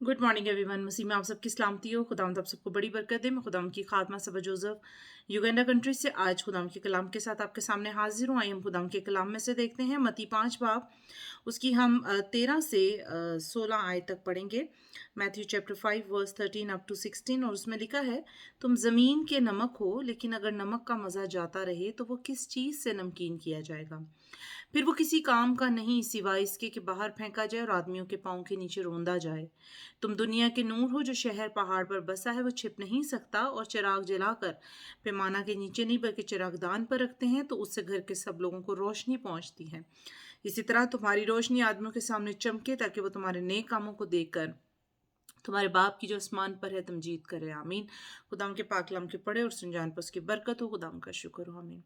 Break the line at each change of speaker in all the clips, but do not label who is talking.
Good morning everyone. मसीह में आप सबकी सलामती हो। खुदावंद आप सबको बड़ी बरकत दे। मैं खुदावंद की खादमा सबा जोसेफ युगांडा कंट्री से आज खुदावंद के कलाम के साथ आपके सामने हाजिर हूँ। आइए हम खुदावंद के कलाम में से देखते हैं मत्ती 5 बाब, उसकी हम 13 से 16 आयत तक पढ़ेंगे। Matthew chapter 5 verse 13 up to 16। और उसमें लिखा है, तुम ज़मीन के नमक हो, लेकिन अगर नमक का मज़ा जाता रहे तो वो किस चीज़ से नमकीन किया जाएगा। फिर वो किसी काम का नहीं सिवाय इसके कि बाहर फेंका जाए और आदमियों के पाँव के नीचे रौंदा जाए। तुम दुनिया के नूर हो। जो शहर पहाड़ पर बसा है वो छिप नहीं सकता, और चिराग जलाकर पैमाना के नीचे नहीं बल्कि चिरागदान पर रखते हैं, तो उससे घर के सब लोगों को रोशनी पहुंचती है। इसी तरह तुम्हारी रोशनी आदमियों के सामने चमके, ताकि वो तुम्हारे नेक कामों को देखकर तुम्हारे बाप की जो आसमान पर है तमजीद करे। आमीन। खुदाम के पाक कलाम के पढ़े और सुन जान पर उसकी बरकत हो। खुदाम का शुक्र हो। आमीन।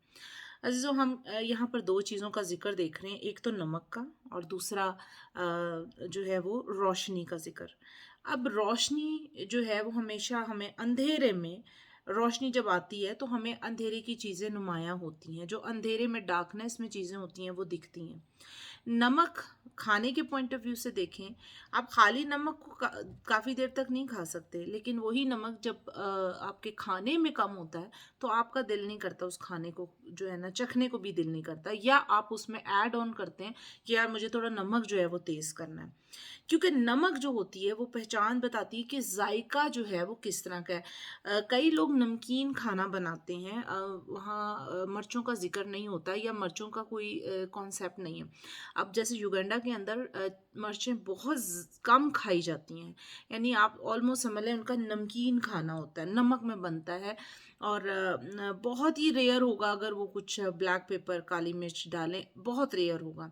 अजीज़ों, हम यहाँ पर दो चीज़ों का जिक्र देख रहे हैं, एक तो नमक का और दूसरा जो है वो रोशनी का जिक्र। अब रोशनी जो है वो हमेशा हमें अंधेरे में, रोशनी जब आती है तो हमें अंधेरे की चीज़ें नुमायाँ होती हैं, जो अंधेरे में डार्कनेस में चीज़ें होती हैं वो दिखती हैं। नमक खाने के पॉइंट ऑफ व्यू से देखें, आप खाली नमक को काफ़ी देर तक नहीं खा सकते, लेकिन वही नमक जब आपके खाने में कम होता है तो आपका दिल नहीं करता उस खाने को, जो है ना, चखने को भी दिल नहीं करता, या आप उसमें ऐड ऑन करते हैं कि यार मुझे थोड़ा नमक जो है वो तेज़ करना है। क्योंकि नमक जो होती है वो पहचान बताती है कि जायका जो है वो किस तरह का है। कई लोग नमकीन खाना बनाते हैं, वहाँ मिर्चों का जिक्र नहीं होता या मिर्चों का कोई कॉन्सेप्ट नहीं है। अब जैसे युगांडा के अंदर मिर्चें बहुत कम खाई जाती हैं, यानी आप ऑलमोस्ट समझ लें उनका नमकीन खाना होता है, नमक में बनता है। और बहुत ही रेयर होगा अगर वो कुछ ब्लैक पेपर काली मिर्च डालें, बहुत रेयर होगा।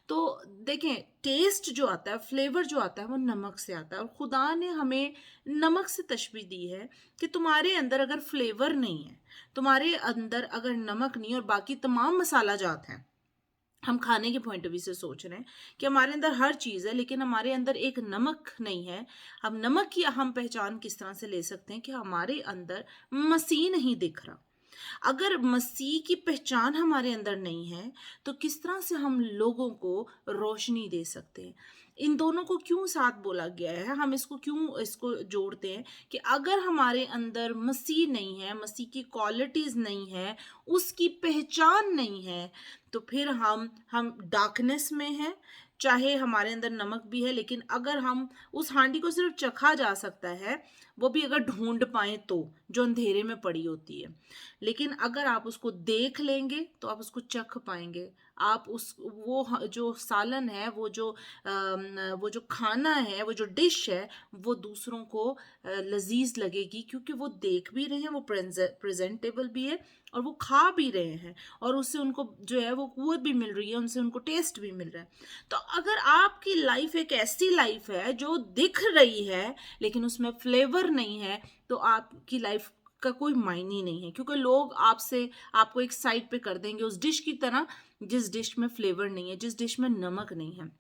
तो देखें, टेस्ट जो आता है, फ्लेवर जो आता है वो नमक से आता है। और खुदा ने हमें नमक से तशबीह दी है कि तुम्हारे अंदर अगर फ्लेवर नहीं है, तुम्हारे अंदर अगर नमक नहीं और बाकी तमाम मसाला जात हैं, हम खाने के पॉइंट ऑफ व्यू से सोच रहे हैं कि हमारे अंदर हर चीज़ है लेकिन हमारे अंदर एक नमक नहीं है। अब नमक की हम पहचान किस तरह से ले सकते हैं कि हमारे अंदर मसीह नहीं दिख रहा। अगर मसीह की पहचान हमारे अंदर नहीं है तो किस तरह से हम लोगों को रोशनी दे सकते हैं। इन दोनों को क्यों साथ बोला गया है, हम इसको क्यों इसको जोड़ते हैं कि अगर हमारे अंदर मसीह नहीं है, मसीह की क्वालिटीज़ नहीं है, उसकी पहचान नहीं है, तो फिर हम डार्कनेस में हैं। चाहे हमारे अंदर नमक भी है, लेकिन अगर हम उस हांडी को सिर्फ चखा जा सकता है, वो भी अगर ढूंढ पाएं तो, जो अंधेरे में पड़ी होती है। लेकिन अगर आप उसको देख लेंगे तो आप उसको चख पाएंगे। आप उस जो सालन है, वो जो खाना है, वो जो डिश है, वो दूसरों को लजीज लगेगी, क्योंकि वो देख भी रहे हैं, वो प्रेजेंटेबल भी है और वो खा भी रहे हैं, और उससे उनको जो है वो कुव्वत भी मिल रही है, उनसे उनको टेस्ट भी मिल रहा है। तो अगर आपकी लाइफ एक ऐसी लाइफ है जो दिख रही है लेकिन उसमें फ्लेवर नहीं है, तो आपकी लाइफ का कोई मायने ही नहीं है, क्योंकि लोग आपको एक साइड पे कर देंगे उस डिश की तरह जिस डिश में फ्लेवर नहीं है, जिस डिश में नमक नहीं है।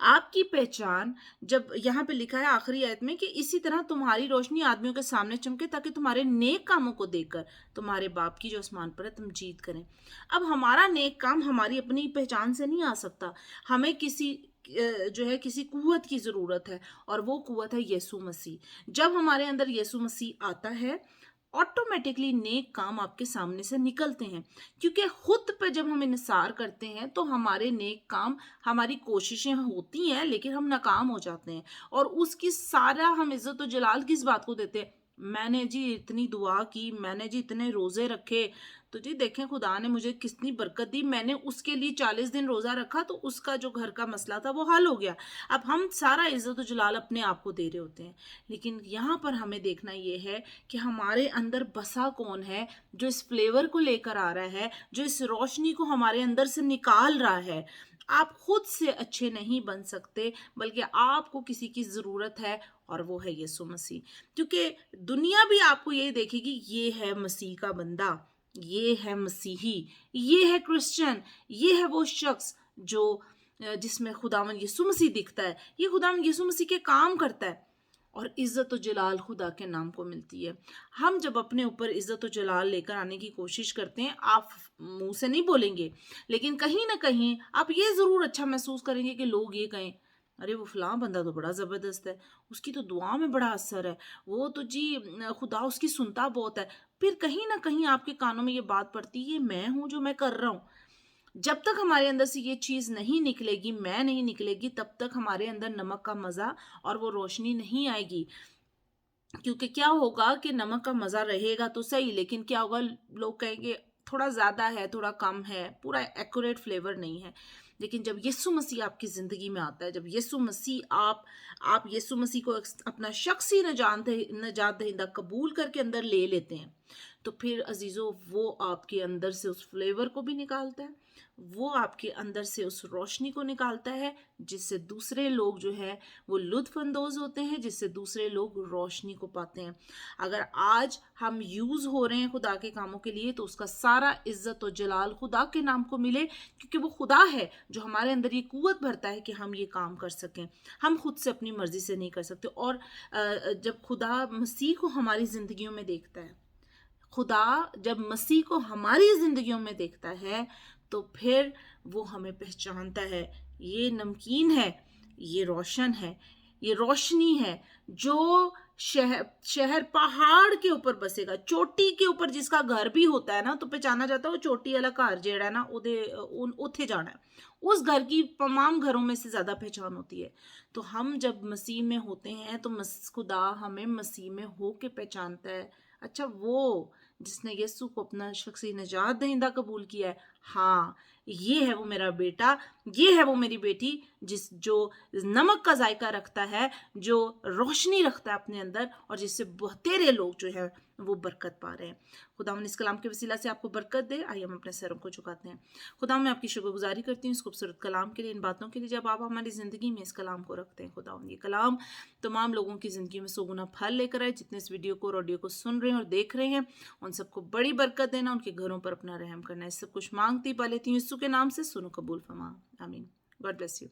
आपकी पहचान, जब यहाँ पे लिखा है आखिरी आयत में कि इसी तरह तुम्हारी रोशनी आदमियों के सामने चमके, ताकि तुम्हारे नेक कामों को देखकर तुम्हारे बाप की जो आसमान पर है तुम जीत करें। अब हमारा नेक काम हमारी अपनी पहचान से नहीं आ सकता, हमें जो है किसी कुव्वत की ज़रूरत है, और वो कुव्वत है यीशु मसीह। जब हमारे अंदर यीशु मसीह आता है, ऑटोमेटिकली नेक काम आपके सामने से निकलते हैं, क्योंकि खुद पे जब हम इन्सार करते हैं तो हमारे नेक काम, हमारी कोशिशें होती हैं लेकिन हम नाकाम हो जाते हैं, और उसकी सारा हम इज्जत और जलाल किस बात को देते हैं, मैंने जी इतनी दुआ की, मैंने जी इतने रोज़े रखे, तो जी देखें खुदा ने मुझे कितनी बरकत दी, मैंने उसके लिए 40 दिन रोज़ा रखा तो उसका जो घर का मसला था वो हल हो गया। अब हम सारा इज्जत और जलाल अपने आप को दे रहे होते हैं, लेकिन यहाँ पर हमें देखना ये है कि हमारे अंदर बसा कौन है, जो इस फ्लेवर को लेकर आ रहा है, जो इस रोशनी को हमारे अंदर से निकाल रहा है। आप खुद से अच्छे नहीं बन सकते, बल्कि आपको किसी की ज़रूरत है, और वो है यीशु मसीह। क्योंकि दुनिया भी आपको ये देखेगी, ये है मसीह का बंदा, ये है मसीही, ये है क्रिश्चियन, ये है वो शख्स जो जिसमें खुदावन यीशु मसीह दिखता है, ये खुदावन यीशु मसीह के काम करता है, और इज़्ज़त व जलाल खुदा के नाम को मिलती है। हम जब अपने ऊपर इज़्ज़त व जलाल लेकर आने की कोशिश करते हैं, आप मुंह से नहीं बोलेंगे, लेकिन कहीं ना कहीं आप ये ज़रूर अच्छा महसूस करेंगे कि लोग ये कहें, अरे वो फ़लाँ बंदा तो बड़ा ज़बरदस्त है, उसकी तो दुआ में बड़ा असर है, वो तो जी खुदा उसकी सुनता बहुत है। फिर कहीं न कहीं आपके कानों में ये बात पड़ती है, ये मैं हूँ जो मैं कर रहा हूँ। जब तक हमारे अंदर से ये चीज़ नहीं निकलेगी, मैं नहीं निकलेगी, तब तक हमारे अंदर नमक का मज़ा और वो रोशनी नहीं आएगी। क्योंकि क्या होगा कि नमक का मज़ा रहेगा तो सही, लेकिन क्या होगा, लोग कहेंगे थोड़ा ज़्यादा है, थोड़ा कम है, पूरा एक्यूरेट फ्लेवर नहीं है। लेकिन जब यीशु मसीह आपकी ज़िंदगी में आता है, जब यीशु मसीह आप यीशु मसीह को अपना शख्सी निजात दहिंदा कबूल करके अंदर ले लेते हैं, तो फिर अजीज़ों वो आपके अंदर से उस फ्लेवर को भी निकालता है, वो आपके अंदर से उस रोशनी को निकालता है, जिससे दूसरे लोग जो है वो लुत्फ़अंदोज़ होते हैं, जिससे दूसरे लोग रोशनी को पाते हैं। अगर आज हम यूज़ हो रहे हैं खुदा के कामों के लिए, तो उसका सारा इज़्ज़त और जलाल खुदा के नाम को मिले, क्योंकि वो खुदा है जो हमारे अंदर ये क़ुव्वत भरता है कि हम ये काम कर सकें। हम खुद से अपनी मर्ज़ी से नहीं कर सकते। और जब खुदा मसीह को हमारी ज़िंदगियों में देखता है, खुदा जब मसीह को हमारी ज़िंदगियों में देखता है, तो फिर वो हमें पहचानता है, ये नमकीन है, ये रोशन है, ये रोशनी है, जो शहर पहाड़ के ऊपर बसेगा, चोटी के ऊपर जिसका घर भी होता है ना, तो पहचाना जाता है वो चोटी वाला घर जेड़ा है ना, उथे जाना है, उस घर की तमाम घरों में से ज़्यादा पहचान होती है। तो हम जब मसीह में होते हैं, तो खुदा हमें मसीह में हो के पहचानता है। अच्छा, वो जिसने यीशु को अपना शख्सी निजात दहिंदा कबूल किया है, हाँ, ये है वो मेरा बेटा, ये है वो मेरी बेटी, जो नमक का जायका रखता है, जो रोशनी रखता है अपने अंदर, और जिससे बहुतेरे लोग जो है वो बरकत पा रहे हैं। खुदावंद इस कलाम के वसीला से आपको बरकत दे। आइए हम अपने सरों को झुकाते हैं। खुदा, मैं आपकी शुक्रगुजारी करती हूँ इस खूबसूरत कलाम के लिए, इन बातों के लिए जब आप हमारी ज़िंदगी में इस कलाम को रखते हैं। खुदावंद ये कलाम तमाम लोगों की ज़िंदगी में सौगुना फल लेकर आए, जितने इस वीडियो को और ऑडियो को सुन रहे हैं और देख रहे हैं, उन सबको बड़ी बरकत देना, उनके घरों पर अपना रहम करना। इस सब कुछ मांगती पा लेती हूँ यीशु के नाम से, सुनो कबूल फरमा, आमीन। God bless you.